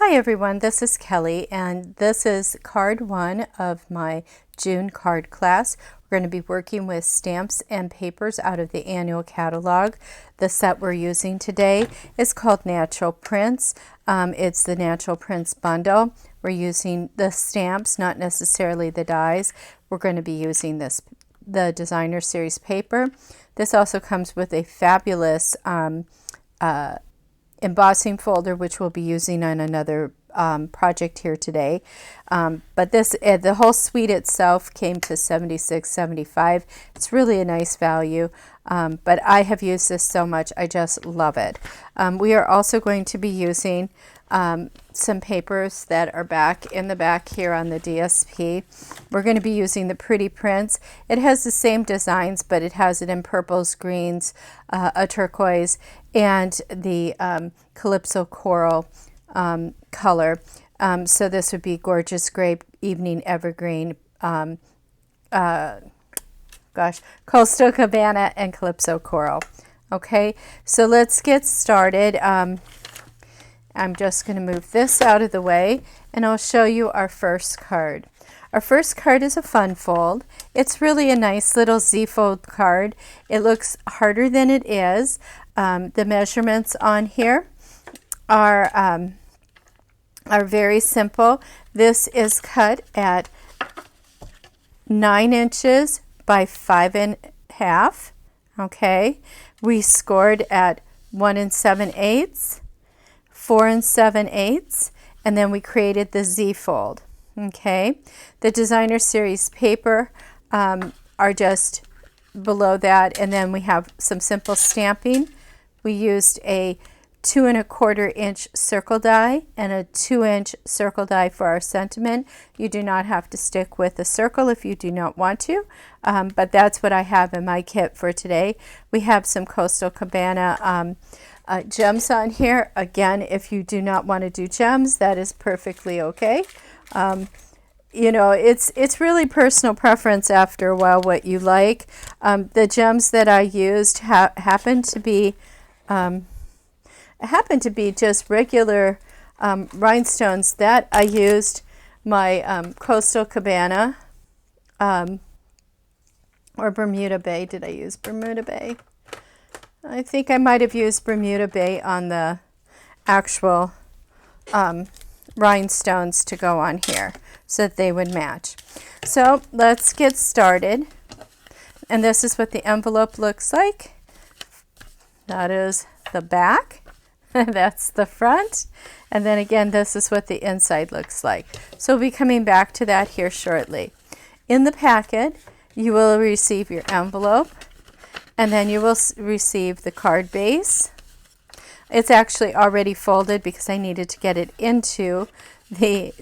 Hi everyone, this is Kelly and this is card 1 of my June card class. We're going to be working with stamps and papers out of the annual catalog. The set we're using today is called Natural Prints. It's the Natural Prints bundle. We're using the stamps, not necessarily the dies. We're going to be using the Designer Series paper. This also comes with a fabulous embossing folder, which we'll be using on another project here today. But the whole suite itself came to $76.75. It's really a nice value, but I have used this so much, I just love it. We are also going to be using some papers that are in the back here on the DSP. We're going to be using the Pretty Prints. It has the same designs, but it has it in purples, greens, a turquoise, and the Calypso Coral color. So this would be Gorgeous Grape, Evening Evergreen, Coastal Cabana, and Calypso Coral. Okay, so let's get started. I'm just going to move this out of the way and I'll show you our first card. Our first card is a fun fold. It's really a nice little Z-fold card. It looks harder than it is. The measurements on here are very simple. This is cut at 9 inches by 5.5. Okay, we scored at 1 7/8, 4 7/8, and then we created the Z-fold. Okay, the Designer Series paper are just below that, and then we have some simple stamping. We used a 2 1/4 inch circle die and a 2-inch circle die for our sentiment. You do not have to stick with a circle if you do not want to, but that's what I have in my kit for today. We have some Coastal Cabana gems on here. Again, if you do not want to do gems, that is perfectly okay. You know, it's really personal preference after a while what you like. The gems that I used happen to be just regular rhinestones that I used my Coastal Cabana or Bermuda Bay. Did I use Bermuda Bay? I think I might have used Bermuda Bay on the actual rhinestones to go on here so that they would match. So let's get started. And this is what the envelope looks like. That is the back. That's the front. And then again, this is what the inside looks like. So we'll be coming back to that here shortly. In the packet, you will receive your envelope, and then you will receive the card base. It's actually already folded because I needed to get it into the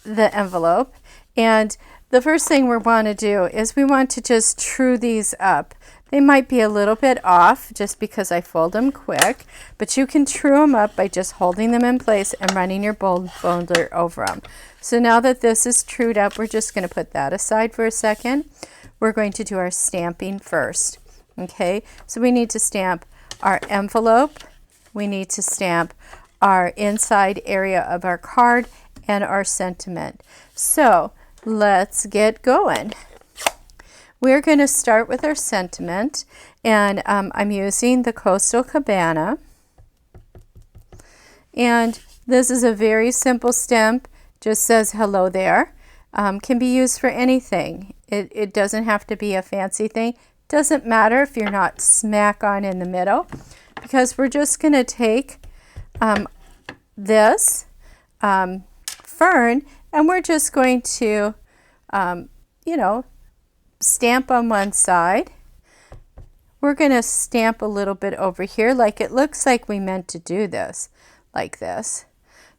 envelope. And the first thing we want to do is we want to just true these up. They might be a little bit off just because I fold them quick, but you can true them up by just holding them in place and running your folder over them. So now that this is trued up, we're just going to put that aside for a second. We're going to do our stamping first. Okay, so we need to stamp our envelope, we need to stamp our inside area of our card, and our sentiment. So let's get going. We're going to start with our sentiment, and I'm using the Coastal Cabana, and this is a very simple stamp, just says hello there. Can be used for anything. It doesn't have to be a fancy thing. Doesn't matter if you're not smack on in the middle, because we're just going to take this fern, and we're just going to you know, stamp on one side. We're going to stamp a little bit over here, like it looks like we meant to do this like this.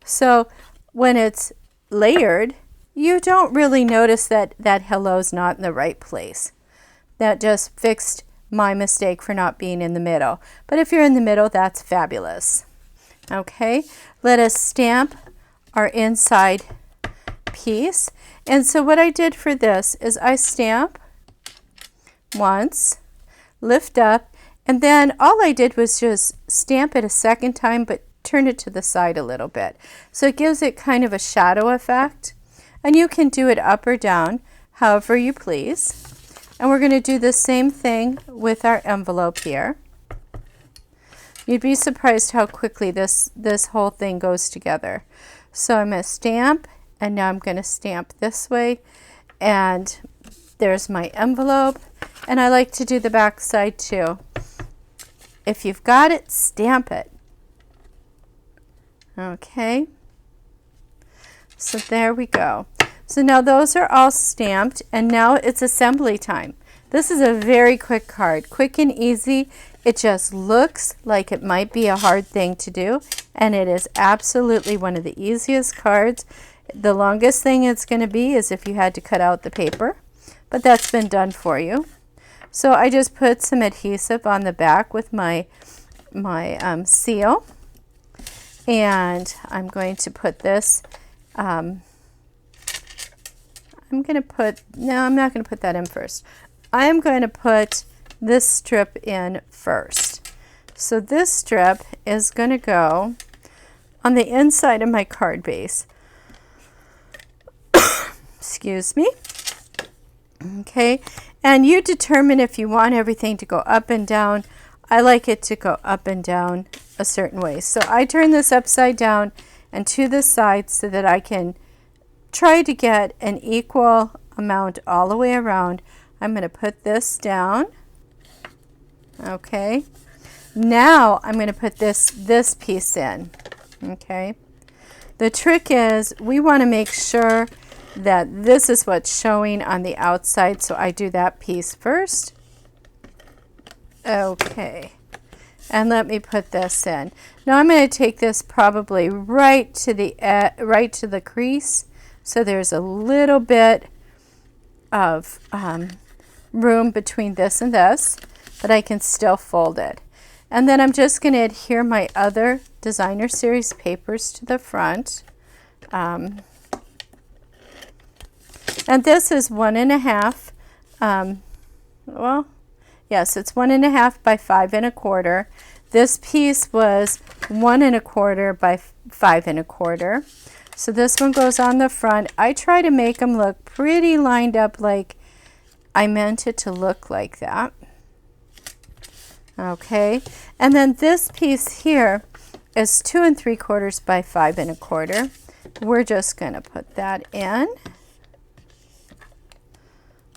So when it's layered, you don't really notice that hello's not in the right place. That just fixed my mistake for not being in the middle. But if you're in the middle, that's fabulous. Okay, let us stamp our inside piece. And so what I did for this is I stamp once, lift up, and then all I did was just stamp it a second time, but turn it to the side a little bit. So it gives it kind of a shadow effect. And you can do it up or down, however you please. And we're going to do the same thing with our envelope here. You'd be surprised how quickly this whole thing goes together. So I'm going to stamp, and now I'm going to stamp this way. And there's my envelope. And I like to do the back side too. If you've got it, stamp it. Okay. So there we go. So now those are all stamped, and now it's assembly time. This is a very quick card, quick and easy. It just looks like it might be a hard thing to do, and it is absolutely one of the easiest cards. The longest thing it's going to be is if you had to cut out the paper, but that's been done for you. So I just put some adhesive on the back with my seal, and I'm going to put this. I'm not going to put that in first. I am going to put this strip in first. So this strip is going to go on the inside of my card base. Excuse me. Okay, and you determine if you want everything to go up and down. I like it to go up and down a certain way. So I turn this upside down and to the side so that I can try to get an equal amount all the way around. I'm going to put this down. Okay. Now I'm going to put this piece in. Okay. The trick is we want to make sure that this is what's showing on the outside, so I do that piece first. Okay. And let me put this in. Now I'm going to take this probably right to the crease. So there's a little bit of room between this and this, but I can still fold it. And then I'm just going to adhere my other designer series papers to the front. And this is 1.5. Well, yes, it's 1.5 by 5 1/4. This piece was 1 1/4 by 5 1/4. So this one goes on the front. I try to make them look pretty lined up, like I meant it to look like that. Okay, and then this piece here is 2 3/4 by 5 1/4. We're just going to put that in.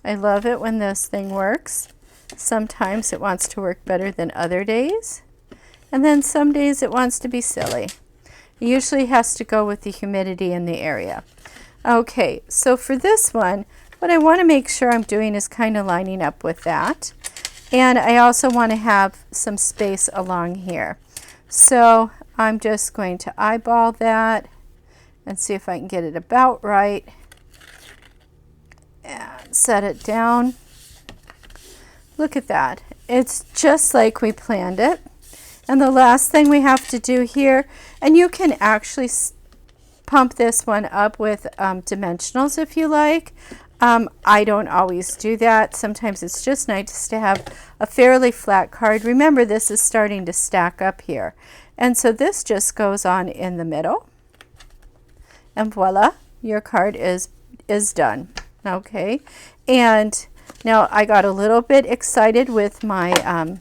I love it when this thing works. Sometimes it wants to work better than other days, and then some days it wants to be silly. It usually has to go with the humidity in the area. Okay, so for this one, what I want to make sure I'm doing is kind of lining up with that. And I also want to have some space along here. So I'm just going to eyeball that and see if I can get it about right. And set it down. Look at that. It's just like we planned it. And the last thing we have to do here, and you can actually pump this one up with dimensionals if you like. I don't always do that. Sometimes it's just nice to have a fairly flat card. Remember, this is starting to stack up here. And so this just goes on in the middle. And voila, your card is done. Okay, and now I got a little bit excited with my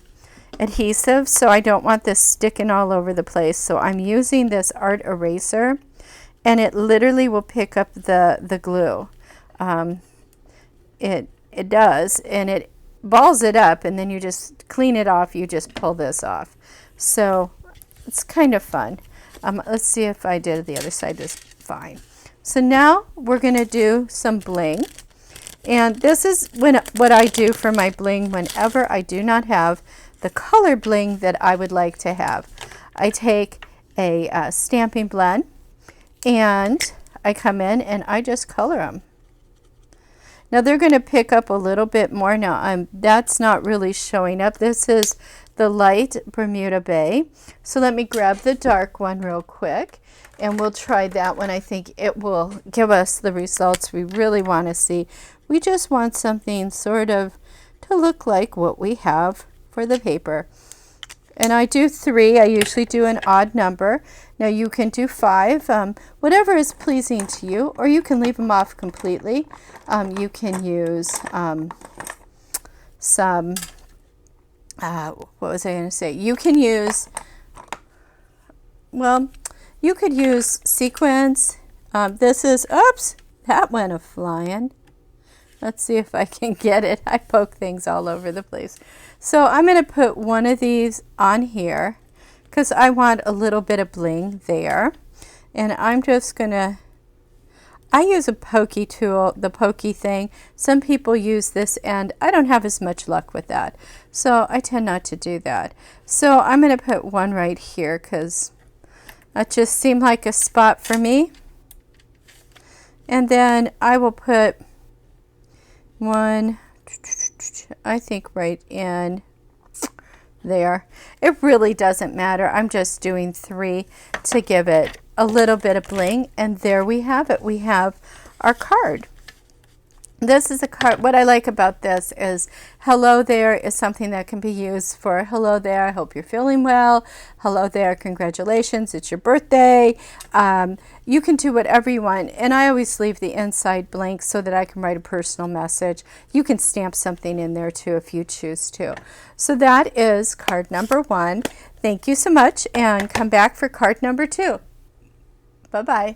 adhesive, so I don't want this sticking all over the place. So I'm using this art eraser, and it literally will pick up the glue. It does, and it balls it up, and then you just clean it off. You just pull this off. So it's kind of fun. Let's see if I did the other side just fine. So now we're going to do some bling. And this is what I do for my bling whenever I do not have the color bling that I would like to have. I take a stamping blend, and I come in and I just color them. Now they're going to pick up a little bit more. Now that's not really showing up. This is the light Bermuda Bay. So let me grab the dark one real quick, and we'll try that one. I think it will give us the results we really want to see. We just want something sort of to look like what we have for the paper. And I do 3. I usually do an odd number. Now you can do 5, whatever is pleasing to you, or you can leave them off completely. You can use some, what was I going to say? You can use, well, you could use sequins. This is, oops, that went a flying. Let's see if I can get it. I poke things all over the place. So I'm going to put one of these on here because I want a little bit of bling there. And I'm just going to, I use a pokey tool, the pokey thing. Some people use this and I don't have as much luck with that. So I tend not to do that. So I'm going to put one right here because that just seemed like a spot for me. And then I will put one, I think right in there. It really doesn't matter. I'm just doing 3 to give it a little bit of bling, and there we have it. We have our card. This is a card. What I like about this is hello there is something that can be used for hello there, I hope you're feeling well. Hello there, congratulations, it's your birthday. You can do whatever you want, and I always leave the inside blank so that I can write a personal message. You can stamp something in there too if you choose to. So that is card number 1. Thank you so much, and come back for card number 2. Bye-bye.